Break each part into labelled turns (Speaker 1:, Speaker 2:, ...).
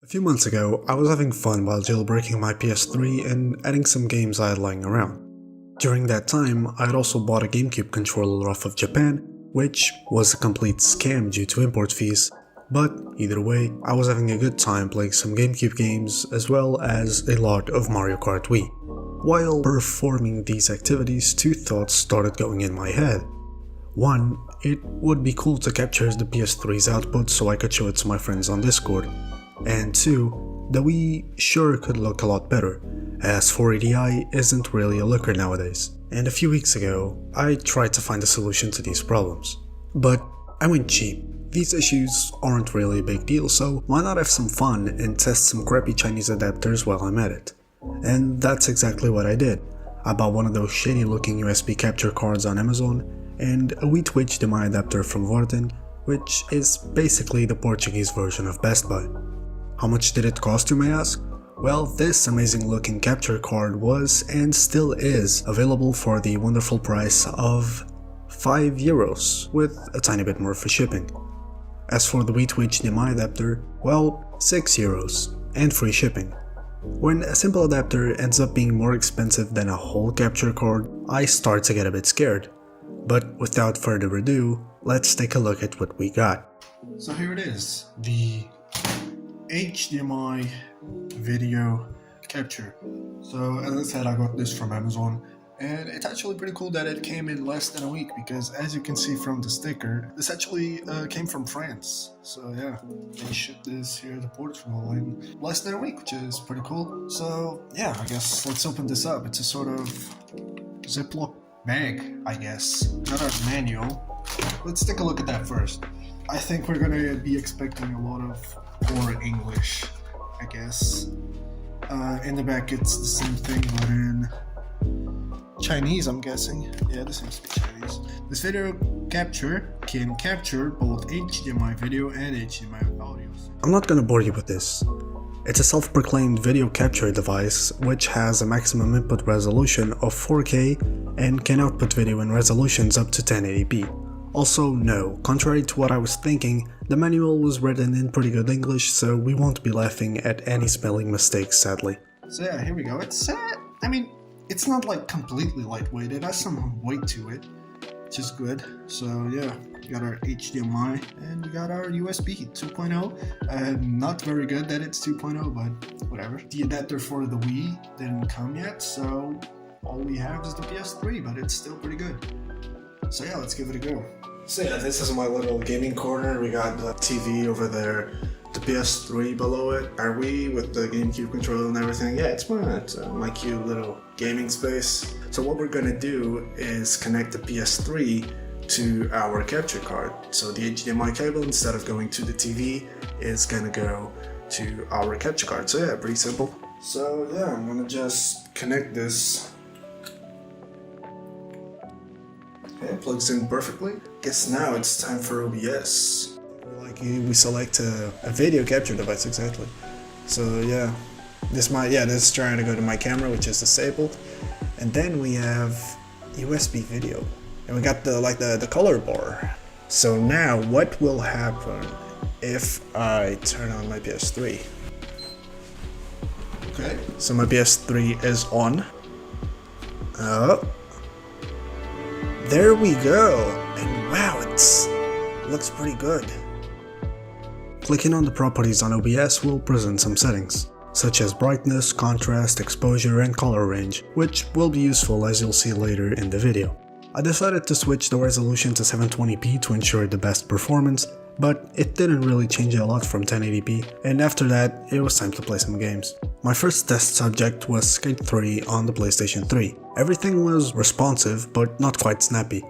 Speaker 1: few months ago, I was having fun while jailbreaking my PS3 and adding some games I had lying around. During that time, I had also bought a GameCube controller off of Japan, which was a complete scam due to import fees. But either way, I was having a good time playing some GameCube games as well as a lot of Mario Kart Wii. While performing these activities, two thoughts started going in my head. One, it would be cool to capture the PS3's output so I could show it to my friends on Discord. And two, the Wii sure could look a lot better, as 480i isn't really a looker nowadays. And a few weeks ago, I tried to find a solution to these problems. But I went cheap. These issues aren't really a big deal, so why not have some fun and test some crappy Chinese adapters while I'm at it? And that's exactly what I did. I bought one of those shady looking USB capture cards on Amazon and a Wii2HDMI adapter from Warden, which is basically the Portuguese version of Best Buy. How much did it cost, you may ask? Well, this amazing looking capture card was and still is available for the wonderful price of €5 with a tiny bit more for shipping. As for the Wii2HDMI adapter, well, €6 and free shipping. When a simple adapter ends up being more expensive than a whole capture card, I start to get a bit scared. But without further ado, let's take a look at what we got. So here it is, the HDMI video capture. So as I said, I got this from Amazon, and it's actually pretty cool that it came in less than a week, because as you can see from the sticker, this actually came from France. So yeah, they shipped this here to Portugal in less than a week, which is pretty cool. So yeah, I guess let's open this up. It's a sort of Ziploc bag, I guess, not a manual. Let's take a look at that first. I think we're gonna be expecting a lot of poor English, I guess. In the back it's the same thing, but in Chinese, I'm guessing. Yeah, this seems to be Chinese. This video capture can capture both HDMI video and HDMI audio. I'm not gonna bore you with this. It's a self-proclaimed video capture device which has a maximum input resolution of 4K and can output video in resolutions up to 1080p. Also, no, contrary to what I was thinking, the manual was written in pretty good English, so we won't be laughing at any spelling mistakes, sadly. So yeah, here we go. It's it's not like completely lightweight, it has some weight to it, which is good. So yeah, we got our HDMI and we got our USB 2.0. Not very good that it's 2.0, but whatever. The adapter for the Wii didn't come yet, so all we have is the PS3, but it's still pretty good. So yeah, let's give it a go. So yeah, this is my little gaming corner. We got the TV over there, the PS3 below it, our Wii with the GameCube controller and everything. Yeah, it's my cute little gaming space. So what we're gonna do is connect the PS3 to our capture card. So the HDMI cable, instead of going to the TV, is gonna go to our capture card. So yeah, pretty simple. So yeah, I'm gonna just connect this. Okay, it plugs in perfectly. Guess now it's time for OBS. We select a video capture device, exactly. So yeah, this is trying to go to my camera, which is disabled. And then we have USB video. And we got the color bar. So now what will happen if I turn on my PS3? Okay, so my PS3 is on. Oh. There we go, and wow, it looks pretty good. Clicking on the properties on OBS will present some settings, such as brightness, contrast, exposure, and color range, which will be useful as you'll see later in the video. I decided to switch the resolution to 720p to ensure the best performance, but it didn't really change a lot from 1080p, and after that, it was time to play some games. My first test subject was Skate 3 on the PlayStation 3. Everything was responsive, but not quite snappy.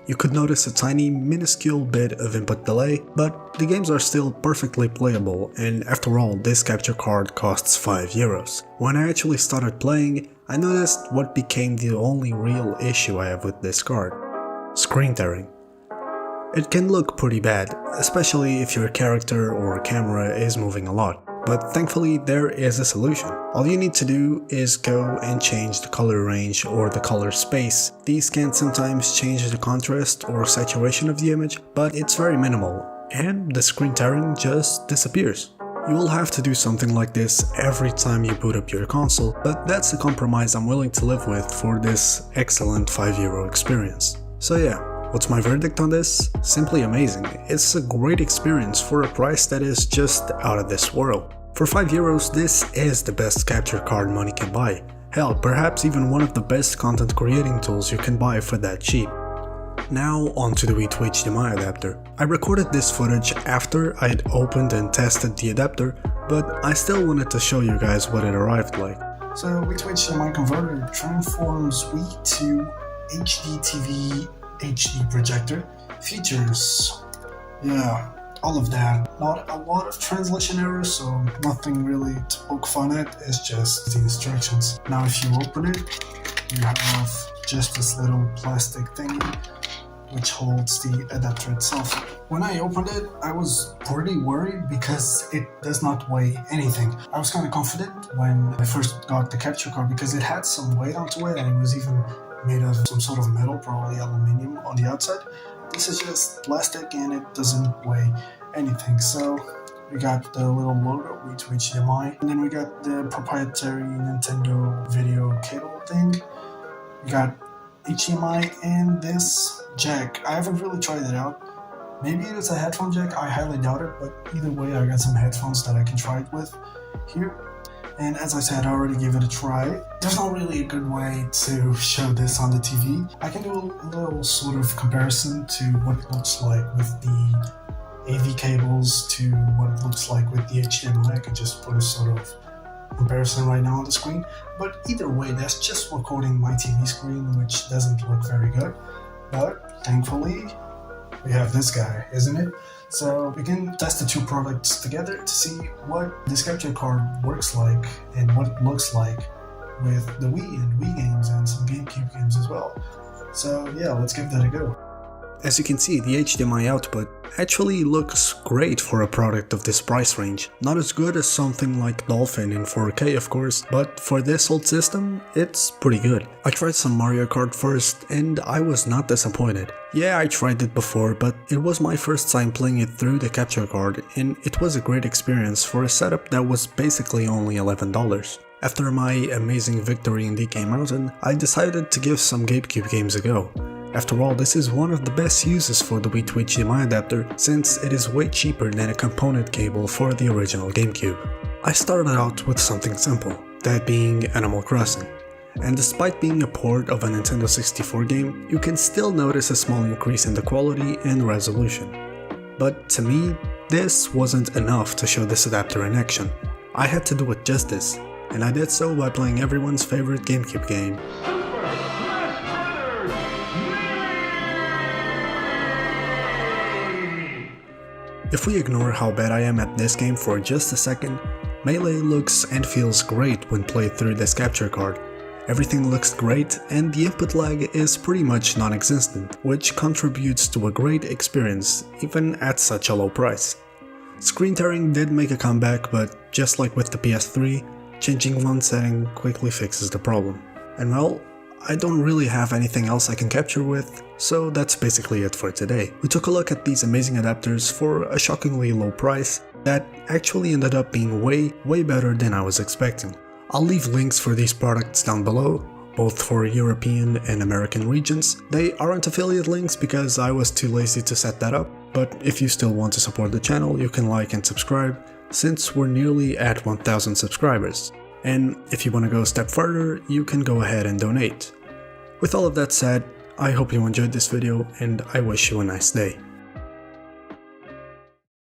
Speaker 1: You could notice a tiny, minuscule bit of input delay, but the games are still perfectly playable, and after all, this capture card costs €5. When I actually started playing, I noticed what became the only real issue I have with this card: screen tearing. It can look pretty bad, especially if your character or camera is moving a lot. But thankfully there is a solution. All you need to do is go and change the color range or the color space. These can sometimes change the contrast or saturation of the image, but it's very minimal, and the screen tearing just disappears. You will have to do something like this every time you boot up your console, but that's a compromise I'm willing to live with for this excellent €5 experience. So yeah, what's my verdict on this? Simply amazing. It's a great experience for a price that is just out of this world. For €5, this is the best capture card money can buy. Hell, perhaps even one of the best content creating tools you can buy for that cheap. Now onto the Wii2HDMI adapter. I recorded this footage after I'd opened and tested the adapter, but I still wanted to show you guys what it arrived like.
Speaker 2: So Wii2HDMI converter transforms Wii to HD TV HD projector. Features, yeah, all of that. Not a lot of translation errors, so nothing really to poke fun at, it's just the instructions. Now if you open it, you have just this little plastic thingy which holds the adapter itself. When I opened it, I was pretty worried because it does not weigh anything. I was kind of confident when I first got the capture card because it had some weight onto it and it was even made of some sort of metal, probably aluminium on the outside. This is just plastic and it doesn't weigh anything. So we got the little logo, Wii2HDMI, and then we got the proprietary Nintendo video cable thing. We got HDMI and this jack. I haven't really tried it out. Maybe it's a headphone jack, I highly doubt it, but either way I got some headphones that I can try it with here. And as I said, I already gave it a try. There's not really a good way to show this on the TV. I can do a little sort of comparison to what it looks like with the AV cables to what it looks like with the HDMI. I can just put a sort of comparison right now on the screen, but either way that's just recording my TV screen, which doesn't look very good, but thankfully we have this guy, isn't it? So we can test the two products together to see what this capture card works like and what it looks like with the Wii and Wii games and some GameCube games as well. So yeah, let's give that a go.
Speaker 1: As you can see, the HDMI output actually looks great for a product of this price range. Not as good as something like Dolphin in 4K of course, but for this old system, it's pretty good. I tried some Mario Kart first and I was not disappointed. Yeah, I tried it before, but it was my first time playing it through the capture card and it was a great experience for a setup that was basically only $11. After my amazing victory in DK Mountain, I decided to give some GameCube games a go. After all, this is one of the best uses for the Wii2HDMI adapter since it is way cheaper than a component cable for the original GameCube. I started out with something simple, that being Animal Crossing. And despite being a port of a Nintendo 64 game, you can still notice a small increase in the quality and resolution. But to me, this wasn't enough to show this adapter in action. I had to do it justice, and I did so by playing everyone's favorite GameCube game. If we ignore how bad I am at this game for just a second, Melee looks and feels great when played through this capture card. Everything looks great and the input lag is pretty much non-existent, which contributes to a great experience even at such a low price. Screen tearing did make a comeback, but just like with the PS3, changing one setting quickly fixes the problem. And well, I don't really have anything else I can capture with, so that's basically it for today. We took a look at these amazing adapters for a shockingly low price that actually ended up being way better than I was expecting. I'll leave links for these products down below, both for European and American regions. They aren't affiliate links because I was too lazy to set that up, but if you still want to support the channel, you can like and subscribe, since we're nearly at 1000 subscribers. And if you want to go a step further, you can go ahead and donate. With all of that said, I hope you enjoyed this video and I wish you a nice day.